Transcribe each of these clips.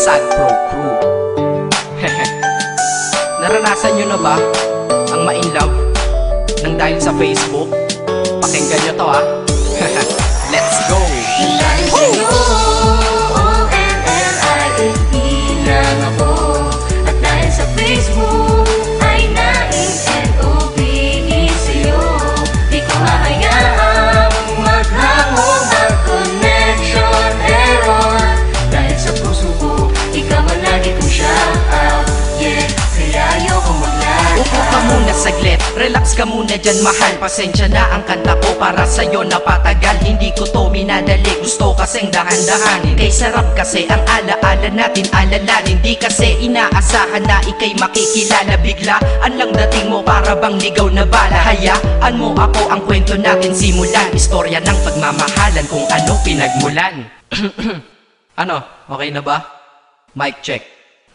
Sad Pro Crew. Naranasan nyo na ba ang ma-inlove nang dahil sa Facebook? Pakinggan nyo to ha. Let's go! Dahil sa'yo, O-N-L-I-F-E lang ako. At dahil sa Facebook ay na-N-O-B-E sa'yo. Di ko hahayaang maghango mag-connection error. Dahil sa puso ko, ikaw ang lagi kong shout out. Yeah, kaya ayoko mag-lag. Upo ka muna saglit, relax ka muna dyan mahal. Pasensya na ang kanta ko para sa'yo napatagal. Hindi ko to minadali, gusto kasing dahan-dahanin. Kay sarap kasi ang alaala natin alalanin. Di kasi inaasahan na ikay makikilala. Biglaan lang dating mo para bang ligaw na bala. Hayaan mo ako ang kwento natin simulan. Istorya ng pagmamahalan kung ano pinagmulan. Ano? Okay na ba? Mic check.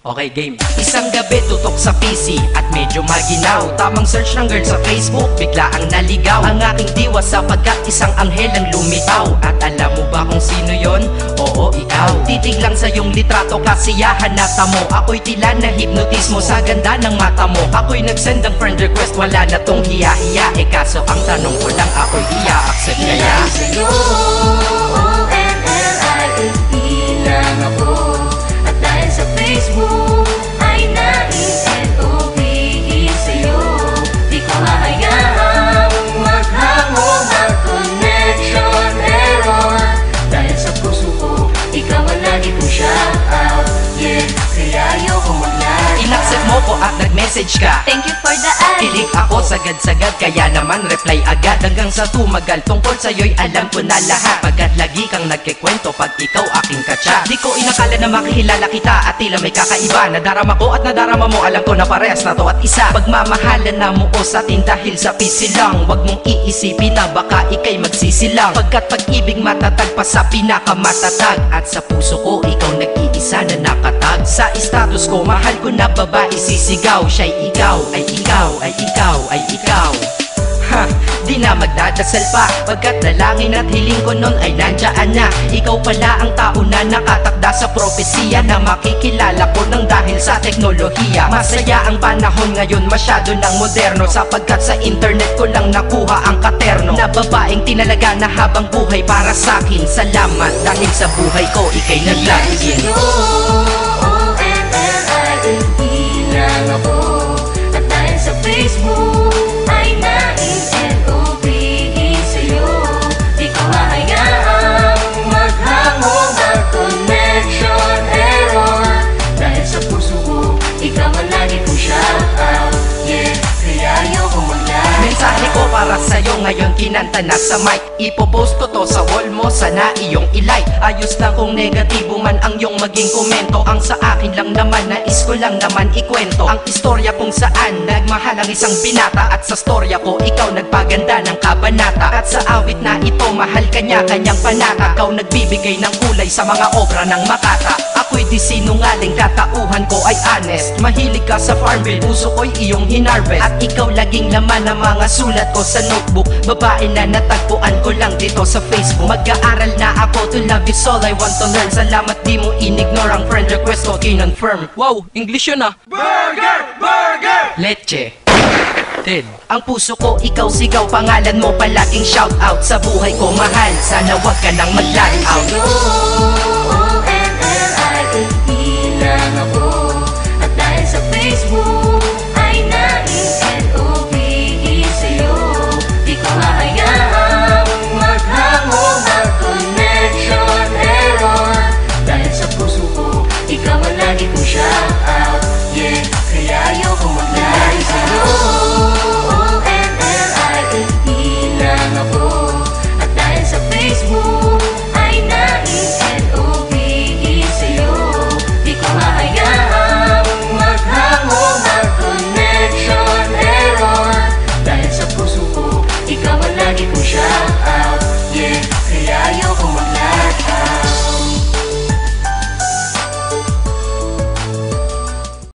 Okay, game. Isang gabi tutok sa PC at medyo maginaw. Tamang search ng girl sa Facebook, bigla ang naligaw. Ang aking diwa sapagkat isang anghel ang lumitaw. At alam mo ba kung sino yon? Oo, ikaw. Titig lang sa iyong litrato, kasiyahan na tamo. Ako'y tila na hipnotismo sa ganda ng mata mo. Ako'y nagsend ng friend request, wala na tong hiya-hiya. Kaso ang tanong ko lang, ako'y iya-accept kaya? Dahil sa'yo, O-N-L-I-F-E lang ako. At dahil sa Facebook ay na-N-O-B-E sa'yo. Di ko hahayaang maghango mag-connection error. Dahil sa puso ko, ikaw ang lagi kong shout out. Yeah, kaya ayoko mag-lag. Inaccept mo ko at nag-message ka. Thank you for the ad. Kilig ako sagad-sagad, kaya naman reply agad. Hanggang sa tumagal, tungkol sa'yo'y alam ko na lahat. Pagkat lagi kang nagkikwento pag ikaw aking katsa. Di ko inakala na makihilala kita at tila may kakaiba. Nadarama ko at nadarama mo, alam ko na parehas na to at isa. Pagmamahalan na mo o sa atin dahil sa PC lang. Huwag mong iisipin na baka ikay magsisilang. Pagkat pag-ibig matatag pa sa pinakamatatag. At sa puso ko, ikaw nag-iisa na nakatag. Sa status ko, mahal ko na babae sisigaw. Siya'y ikaw, ay ikaw, ay ikaw, ay ikaw. Ha, di na magdadasal pa. Pagkat dalangin at hiling ko nun ay nandiyan na. Ikaw pala ang tao na nakatakda sa propesiya. Na makikilala ko nang dahil sa teknolohiya. Masaya ang panahon ngayon, masyado ng moderno. Sapagkat sa internet ko lang nakuha ang katerno. Na babaeng tinalaga na habang buhay para sa'kin. Salamat dahil sa buhay ko ikay naglagin. O-N-L-I-F-E lang ako. At dahil sa Facebook ay na-N-O-B-E sa'yo. Di ko hahayaang maghango mag-connection error. Dahil sa puso ko, ikaw ang lagi kong shout out. Yeah, kaya ayoko mag-lag. Mensahe ko para sa'yo ngayon kinanta na sa mic. Ipopost ko to sa wall mo, sana iyong ilike. Ayos lang kung negatibo man ang iyong maging komento. Ang sa akin lang naman, nais ko lang naman ikwento ang istorya kung saan nagmahal ang isang binata. At sa storya ko, ikaw nagpaganda ng kabanata. At sa awit na ito, mahal kanya kanyang panata. Ikaw nagbibigay ng kulay sa mga obra ng Makata. Ako'y di sinungaling, katauhan ko ay honest. Mahilig ka sa Farmville, puso ko'y iyong hinarvest. At ikaw laging laman ng mga sulat ko sa notebook. Babae na natagpuan ko lang dito sa Facebook. Mag-aaral na ako, to love is all I want to learn. Salamat di mo inignore ang friend request ko, kinonfirm. Wow, English yun ah. Burger! Burger! Leche. Ted. Ang puso ko, ikaw sigaw, pangalan mo palaging shout out. Sa buhay ko mahal, sana wag ka nang mag-lag out.